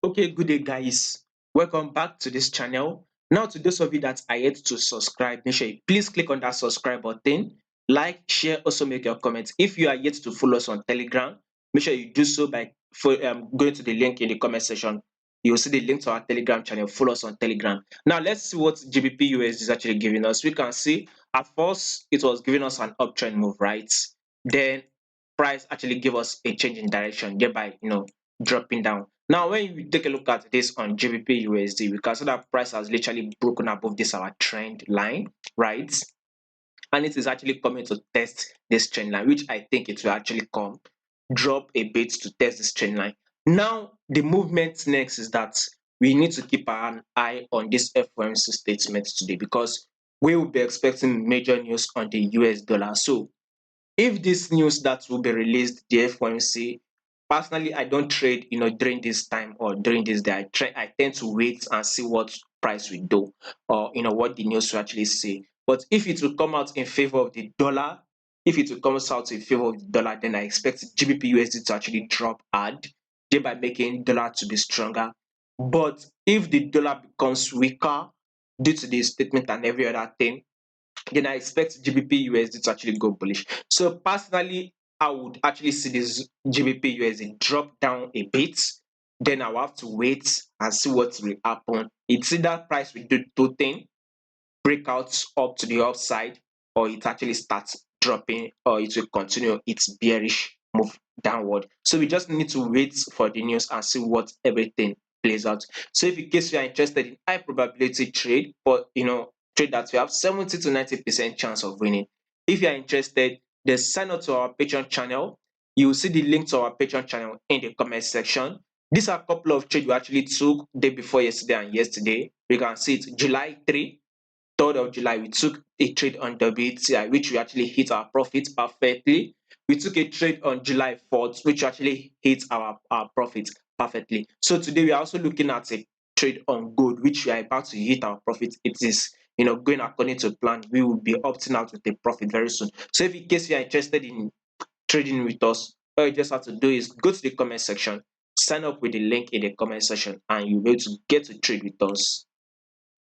Okay, good day, guys. Welcome back to this channel. Now, to those of you that are yet to subscribe, make sure you please click on that subscribe button, like, share, also make your comments. If you are yet to follow us on Telegram, make sure you do so by going to the link in the comment section. You will see the link to our Telegram channel. Follow us on Telegram. Now, let's see what GBPUSD is actually giving us. We can see at first it was giving us an uptrend move, right? Then price actually gave us a change in direction, thereby dropping down. Now, when you take a look at this on GBP USD, we can see that price has literally broken above this our trend line, right? And it is actually coming to test this trend line, which I think it will actually come drop a bit to test this trend line. Now, the movement next is that we need to keep an eye on this FOMC statement today because we will be expecting major news on the US dollar. So if this news that will be released, the FOMC, personally, I don't trade, during this time or during this day. I tend to wait and see what price will do, or what the news will actually say. But if it will come out in favor of the dollar, if it will come out in favor of the dollar, then I expect GBPUSD to actually drop hard, thereby making dollar to be stronger. But if the dollar becomes weaker due to the statement and every other thing, then I expect GBP USD to actually go bullish. So personally, I would actually see this GBP USD drop down a bit. Then I'll have to wait and see what will happen. It's either price will do two things, breakouts up to the upside, or it actually starts dropping, or it will continue its bearish move downward. So we just need to wait for the news and see what everything plays out. So if in case you are interested in high probability trade, but trade that we have 70 to 90% chance of winning. If you are interested, then sign up to our Patreon channel. You will see the link to our Patreon channel in the comment section. These are a couple of trades we actually took day before yesterday and yesterday. We can see it July 3, 3rd of July, we took a trade on WTI, which we actually hit our profit perfectly. We took a trade on July 4th, which actually hit our profit perfectly. So today we are also looking at a trade on gold, which we are about to hit our profit. It is going according to plan. We will be opting out with a profit very soon. So if in case you are interested in trading with us, all you just have to do is go to the comment section, sign up with the link in the comment section, and you'll be able to get to trade with us.